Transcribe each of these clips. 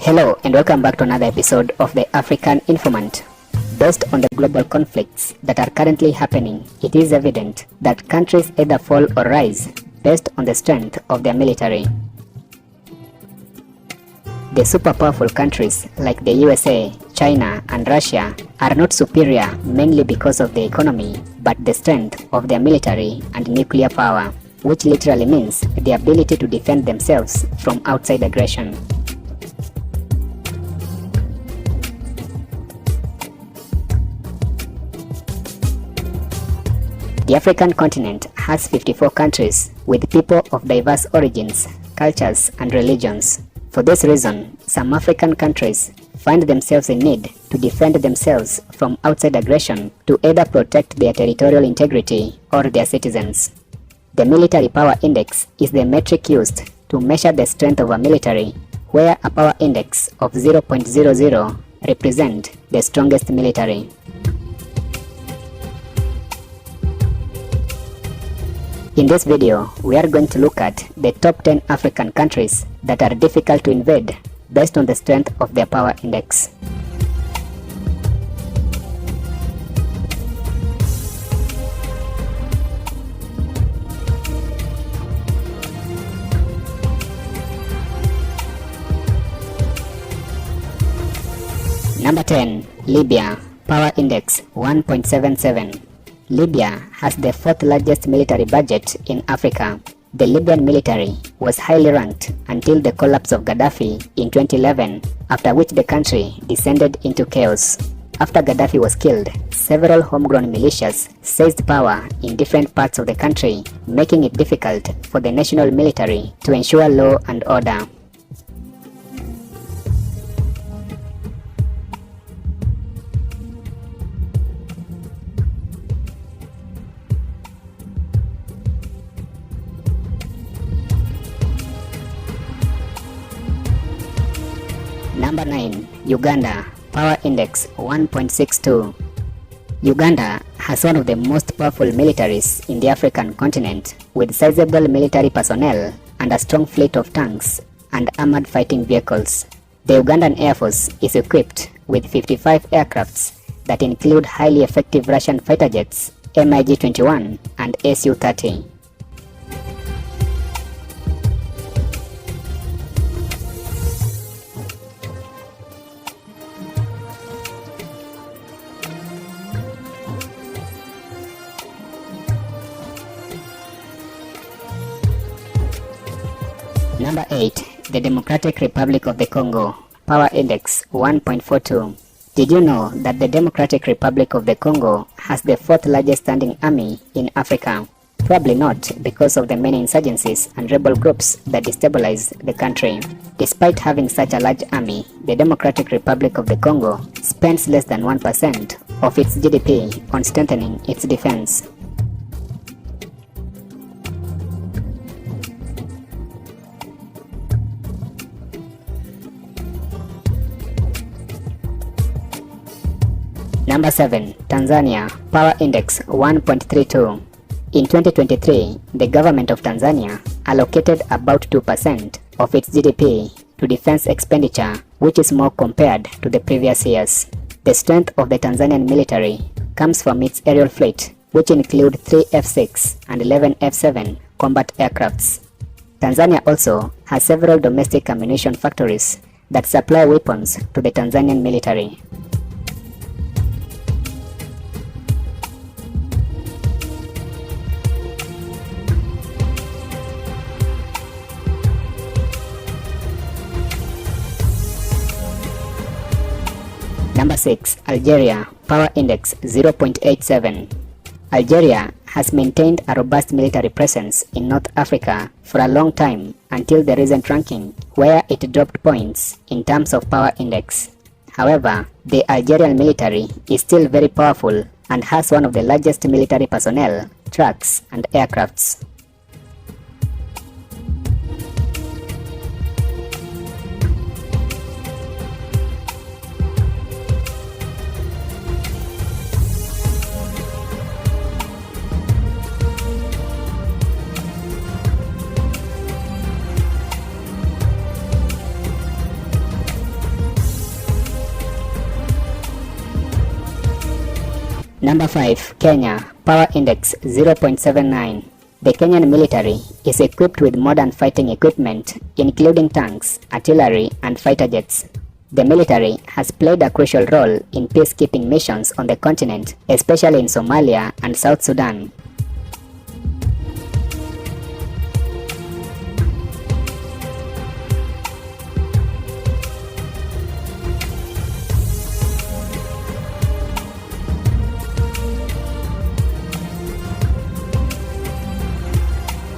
Hello and welcome back to another episode of the African Informant. Based on the global conflicts that are currently happening, it is evident that countries either fall or rise based on the strength of their military. The super powerful countries like the USA, China and Russia are not superior mainly because of the economy, but the strength of their military and nuclear power, which literally means the ability to defend themselves from outside aggression. The African continent has 54 countries with people of diverse origins, cultures and religions. For this reason, some African countries find themselves in need to defend themselves from outside aggression to either protect their territorial integrity or their citizens. The military power index is the metric used to measure the strength of a military, where a power index of 0.00 represents the strongest military. In this video, we are going to look at the top 10 African countries that are difficult to invade based on the strength of their power index. Number 10. Libya. Power index 1.77. Libya has the fourth largest military budget in Africa. The Libyan military was highly ranked until the collapse of Gaddafi in 2011, after which the country descended into chaos. After Gaddafi was killed, several homegrown militias seized power in different parts of the country, making it difficult for the national military to ensure law and order. Number 9. Uganda. Power index 1.62. Uganda has one of the most powerful militaries in the African continent, with sizable military personnel and a strong fleet of tanks and armored fighting vehicles. The Ugandan Air Force is equipped with 55 aircrafts that include highly effective Russian fighter jets MiG-21 and Su-30. Number 8. The Democratic Republic of the Congo. Power index 1.42. Did you know that the Democratic Republic of the Congo has the fourth largest standing army in Africa? Probably not because of the many insurgencies and rebel groups that destabilize the country. Despite having such a large army, the Democratic Republic of the Congo spends less than 1% of its GDP on strengthening its defense. Number 7. Tanzania. Power index 1.32. In 2023, the government of Tanzania allocated about 2% of its GDP to defense expenditure, which is more compared to the previous years. The strength of the Tanzanian military comes from its aerial fleet, which include 3 F-6 and 11 F-7 combat aircrafts. Tanzania also has several domestic ammunition factories that supply weapons to the Tanzanian military. Number 6. Algeria. Power index 0.87. Algeria has maintained a robust military presence in North Africa for a long time until the recent ranking, where it dropped points in terms of power index. However, the Algerian military is still very powerful and has one of the largest military personnel, trucks and aircrafts. Number 5. Kenya. Power Index 0.79. The Kenyan military is equipped with modern fighting equipment, including tanks, artillery, and fighter jets. The military has played a crucial role in peacekeeping missions on the continent, especially in Somalia and South Sudan.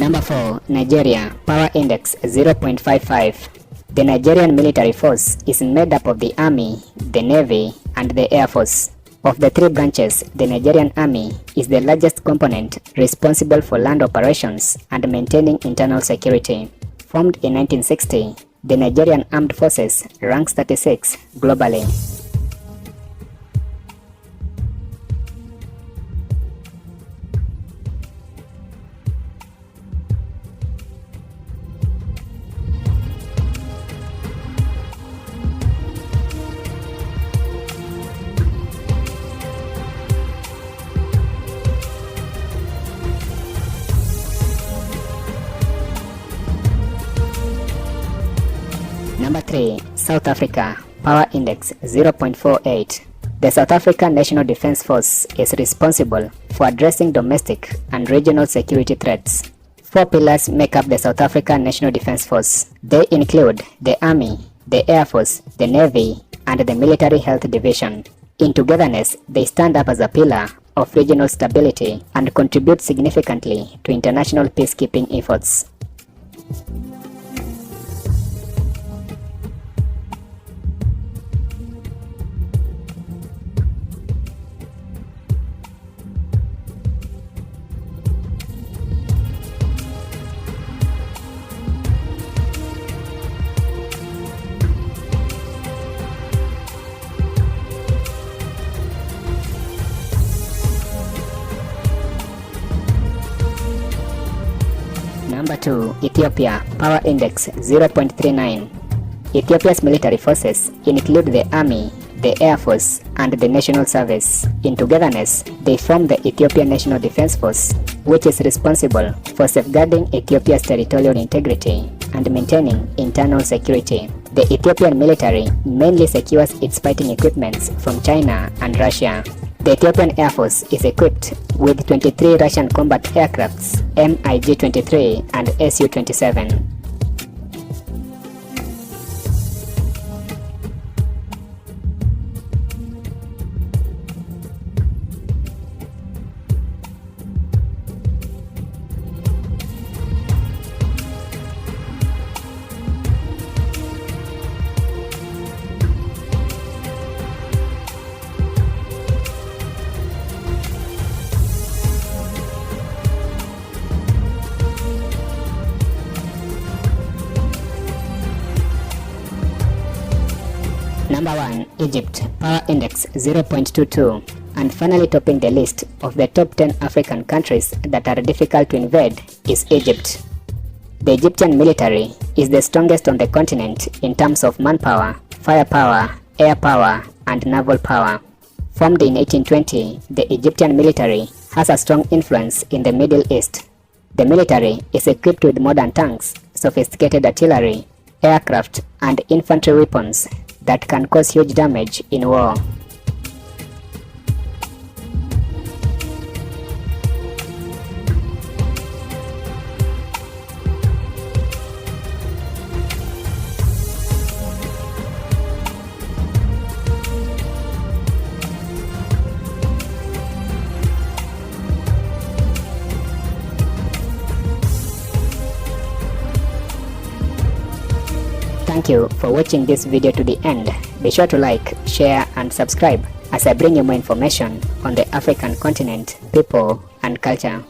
Number 4. Nigeria. Power Index 0.55. The Nigerian military force is made up of the Army, the Navy, and the Air Force. Of the three branches, the Nigerian Army is the largest component, responsible for land operations and maintaining internal security. Formed in 1960, the Nigerian Armed Forces ranks 36 globally. Number 3. South Africa. Power Index 0.48. The South African National Defence Force is responsible for addressing domestic and regional security threats. 4 pillars make up the South African National Defence Force. They include the Army, the Air Force, the Navy, and the Military Health Division. In togetherness, they stand up as a pillar of regional stability and contribute significantly to international peacekeeping efforts. Number 2. Ethiopia. Power Index 0.39. Ethiopia's military forces include the Army, the Air Force, and the National Service. In togetherness, they form the Ethiopian National Defense Force, which is responsible for safeguarding Ethiopia's territorial integrity and maintaining internal security. The Ethiopian military mainly secures its fighting equipments from China and Russia. The Ethiopian Air Force is equipped with 23 Russian combat aircrafts, MiG-23 and Su-27. Number 1. Egypt. Power Index 0.22. And finally topping the list of the top 10 African countries that are difficult to invade is Egypt. The Egyptian military is the strongest on the continent in terms of manpower, firepower, air power, and naval power. Formed in 1820, the Egyptian military has a strong influence in the Middle East. The military is equipped with modern tanks, sophisticated artillery, aircraft, and infantry weapons that can cause huge damage in war. Thank you for watching this video to the end. Be sure to like, share, and subscribe as I bring you more information on the African continent, people, and culture.